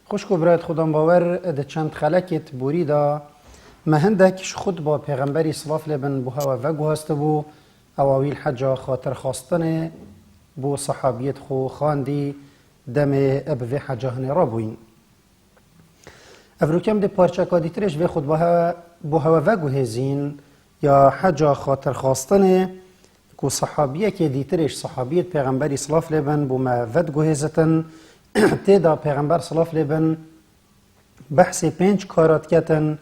خوشکو برایت خودم باور ده چند خلکت بوری دا مهندکش خود با پیغمبری صلاف لبن بو هوا و گوهست بو اواویل حجا خاطر خواستن بو صحابیت خو خاندی دم ابو حجا هنی را بوین افروکم ده پارچه دیترش و خود بو هوا و گوهزین یا حجا خاطر خواستن کو صحابیه که دیترش صحابیت پیغمبری صلاف لبن بو ما ود گوهزتن تیدا پیغمبر صلاف لبن بحث 5 کارات کتن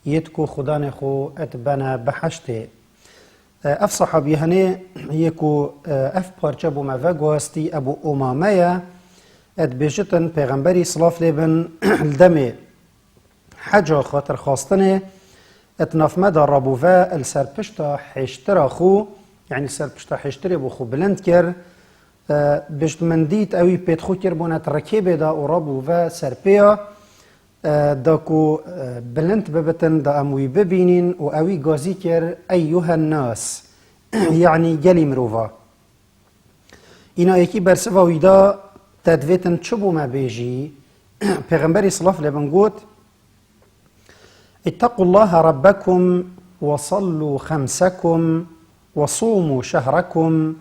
یت کو خدا نخو اتبنا بحشته اف صحابی هنه یکو اف پارچه بو ما گواستی ابو امامه ات بیجتن پیغمبری صلاف لبن الدم حجا خاطر خواستنه اتناف مدى رابوفا السرپشتا حشتر خو يعني السرپشتا حشتر بو خو بلند کر بشت من دیت اوی پیت خو کر بونت رکیب دا و رابو و سرپیا دا کو بلند ببتن دا اموی ببینین و اوی گازی کر ایوها الناس یعنی گلی مروفا اینا یکی برسوا ویدا تدویتن چبو ما بیجی پیغمبری صلاف لبن گوت اتقوا الله ربكم وصلوا خمسكم وصوموا شهركم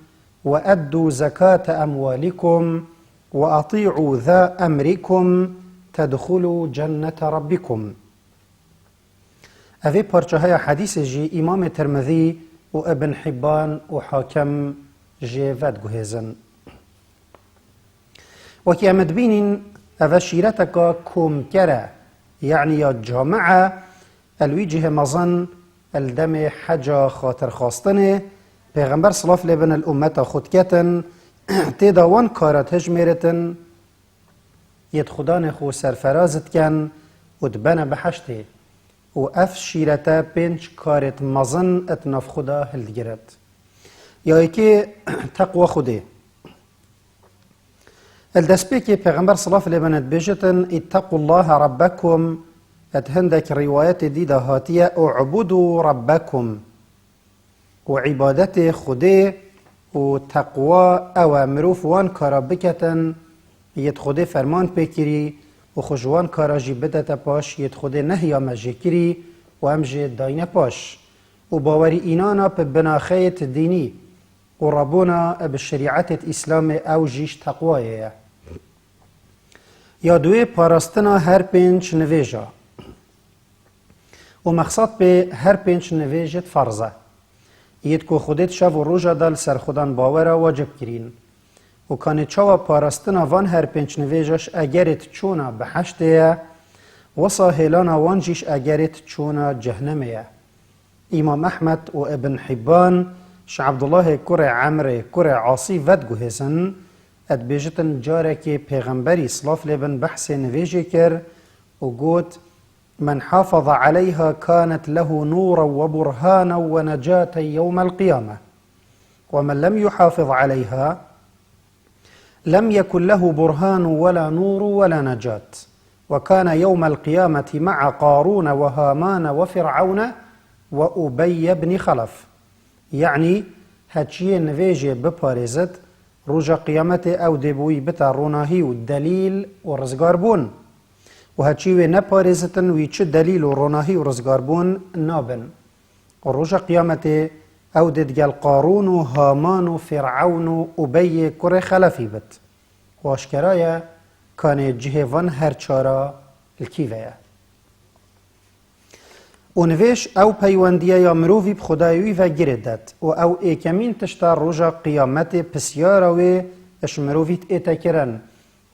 وأدوا زكاة أموالكم وأطيعوا ذا أمركم تدخلوا جنة ربكم. أفي بارجهايا حديث جي إمام ترمذي وابن حبان وحاكم جي فاد جهزن. وكي أمد بينين أفشيرتك كوم كرا يعني يا جامعة الوجه مظن الدم حجا خاطر خاستنه پیغمبر صلاف لبن الامت خود کتن تیدا وان کارات هجمیرتن ید خدا نخو سرفرازت کن و دبن بحشته و اف شیرتا 5 کارت مزن اتناف خدا هلدگرد یا که تقوى خوده الدسبه که پیغمبر صلاف لبن اتبیجتن اتقوا الله ربكم اتهندك روایت دیده هاتیه اعبدوا ربكم وعبادت خوده و تقوى او مروف وان کارا بکتن ید خوده فرمان پیکری و خوشوان کارا جی بدت پاش ید خوده نهی آمجه کری و امجه داینه پاش و باوری اینانا په بناخیت دینی و ربونا بشریعت اسلام او جیش تقوایه یا دوی پاراستنا هر 5 نویجا و مقصد به هر 5 نویجت فرضه ید کو خودت شب و روژا دل سر خودان باور واجب کرین و کانی چاوا پارستنا وان هر 5 نویجش اگرت چونا بحشته و ساهلانا وان جیش اگرت چونا جهنمه امام احمد و ابن حبان ش عبدالله کره عمر کره عاصی ود گوهزن اد بیجتن جاره که پیغمبری صلاف لبن بحث نویجه کر و گوت من حافظ عليها كانت له نورا وبرهانا ونجاة يوم القيامة ومن لم يحافظ عليها لم يكن له برهان ولا نور ولا نجاة وكان يوم القيامة مع قارون وهامان وفرعون وأبي بن خلف يعني هاتشي نفيجي بباريزت رجا قيامته أو دبوي بتا روناهي والدليل ورزقار بون و هچیوی نپارزتن وی چه دلیل و روناهی و رزگاربون نابن و روژا قیامت او ددگل قارون و هامان و فرعون و ابی کره خلفی بد و اشکرای کان جهوان هر چارا الکیوه و نویش او پیوندیه یا مرووی بخدایوی و گردد و او ایکمین تشتا روژا قیامت پسیاروی اش مروویت ایتا کرن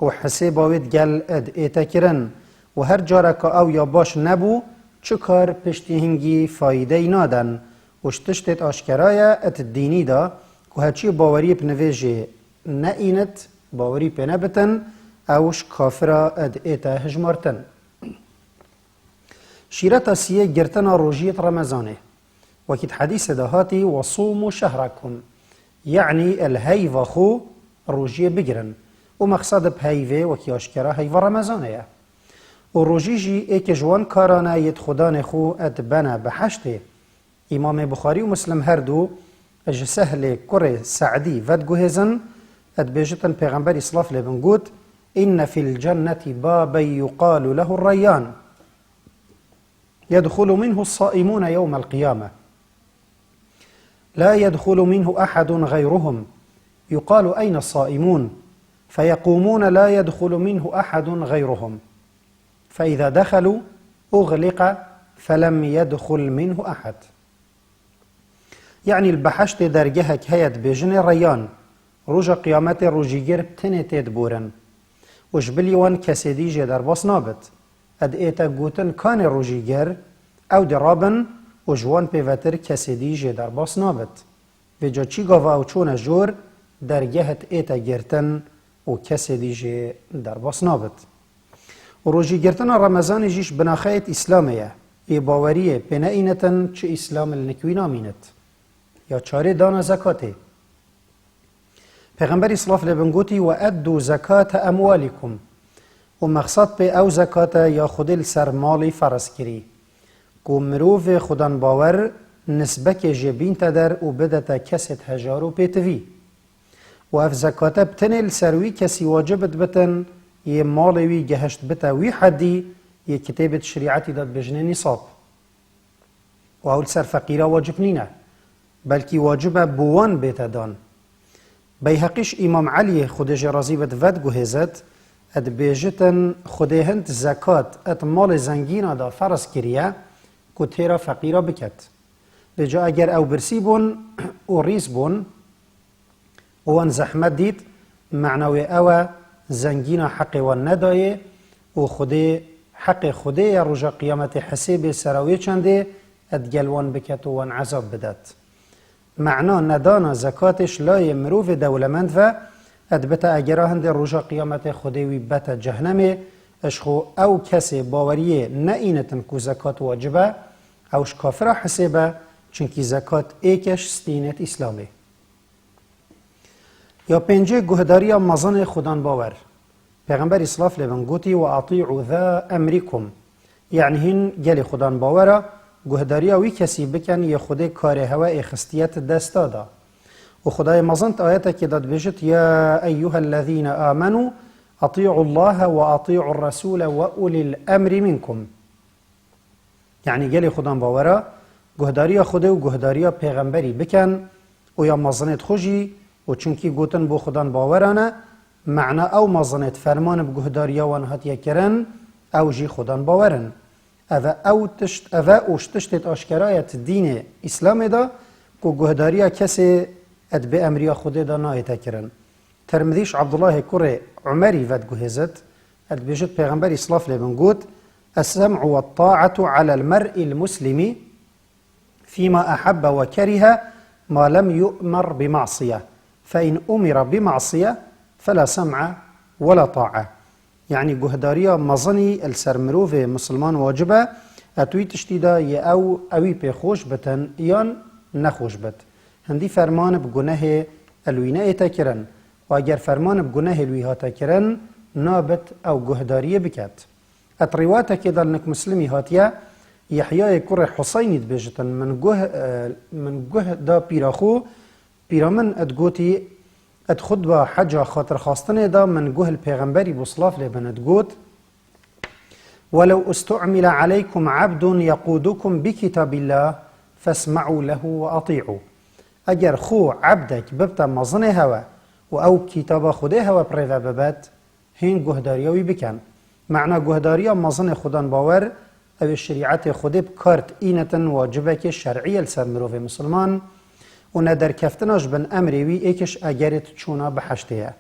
و حساباویت گل اد ایتا کرن و هر جاره که او یا باش نبو چه کار پشتی هنگی فایده نادن و شتشتت آشکرایه ات دینی دا که هرچی باوری بنویجه نه اینت باوری پی نبتن اوش کافره اد ایتا هجمارتن شیرت سیه گرتن روژیت رمضانه وكيد حديث دهاتي وصوموا شهركم يعني الهيفة خو روجيه بجرن ومقصد بهيفة وكي أشكرا هيفة رمضانية وروجيجي ايك جوان كارانا يد خدان خو اتبنا بحشته امام بخاري ومسلم هردو اج سهل كري سعدي ود جهزن اتبيجتن پیغمبر اسلاف لبن قوت إن في الجنة بابا يقال له الريان يدخل منه الصائمون يوم القيامة لا يدخل منه أحد غيرهم يقال أين الصائمون فيقومون لا يدخل منه أحد غيرهم فإذا دخلوا أغلق فلم يدخل منه أحد. يعني البحشت درجهك هيت بجن ريان روج قيامت روجيگر بتنه تید بورن وجبلی وان کسی دیجه در باس نابد اد ایتا گوتن کان روجیگر او درابن وجوان پیوتر کسی دیجه در باس نابد و جا چی گاوا او چون جور درگهت ایتا گرتن و کسی دیجه در باس نابد. و روجی گرتن رمضان جیش بناخیت اسلامیه ای باوریه پنه اینتن چه اسلام النکوی نامینت یا چاره دانا زکاته. پیغمبر اسلاف لبنگوتی و ادو زکات اموالکم و مقصد به او زکات یا خودل سر مالی فرض کری که مروف خودان باور نسبک جبین تدر و بدت کست هجارو پیتوی و اف زکات بتنل سروی کسی واجبت بتن یه مالوی گهشت بتا وی حدی یه کتابت شریعتی داد بجنه نصاب و اول سر فقیره واجب نینه بلکی واجبه بوان بیتا دان. بیهقیش امام علی خودش رازی بد ود گوهزد اد بیجتن خودهند زکات ات مال زنگینا دا فرض کریه که تیرا فقیرا بکت بجا اگر او برسی بون و ریز بون وان زحمت دید معنوی او زنگینا حق وان ندایه و خوده حق خوده یا رجا قیامت حسیب سراوی چنده اد گلوان بکت وان عذاب بدد. معنا ندانا زکاتش لای مروف دولمند و ادبتا اگرا هند رجا قیامت خودوی بتا جهنمه اشخو او کسی باوریه نه اینتن که زکات واجبه اوش کافره حسیبه چونکی زکات ایکش ستینت اسلامه. یا پنجه گهداری مزان خودان باور پیغمبر اسلاف لبن گوتی و اطیعو ذا امریکم یعنی هین گل خودان باوره گهداری وی کسی بکن یا خود کار هوا خستیت دست دادا و خدای مزنت آیت که داد بجت یا ایها الذین آمنوا اطیعوا الله و اطیعوا الرسول و اولی الامر منکم یعنی گلی خودان باورا گهداری خود و گهداری پیغمبری بکن و یا مزنت خوشی و چونکی گوتن بو خودان باورانه معنا او مزنت فرمان بگهداری وانهات یکرن او جی خودان باورن اوه اوشتشت اشکرایت دین اسلام دا که گهداری کسی اد به امریا خود دا نایتا کرن. ترمذیش عبدالله کره عمری ود گهزد اد بیجد پیغمبر اسلاف لبن گود السمع والطاعة على المرء المسلم فيما أحب وكره ما لم يؤمر بمعصية فإن أمر بمعصية فلا سمع ولا طاعة. يعني جهداريا مظني السرمروف مسلمان واجبة اتوي تشتيدا يا او اوي بخوش بتن يان نخوش بت هندي فرمان بجناه الويناء تكرن واجر فرمان بجناه الويها تكرن نابت او جهدارية بكات اترواتا كده انك مسلمي هاتيا يحيى كره حسين بيجتن من جه دا بيراخو بيرامن ادغوتي اد خطبه حجه خاطر خواستن دا من جه البيغمبري بوصلاف لبند جوت ولو استعمل عليكم عبد يقودكم بكتاب الله فاسمعوا له واطيعوا اگر خو عبدك ببتا مزنه هوا و او كتاب خوده هوا بريفا ببات هين جهداريوي بكن معنى جهداريا مزنه خودان باور او الشريعه خوده بكارت اينتن واجبك شرعيه لسر مسلمان و ندر کفتناش بن امری وی ایکش اگرت چونا بحشته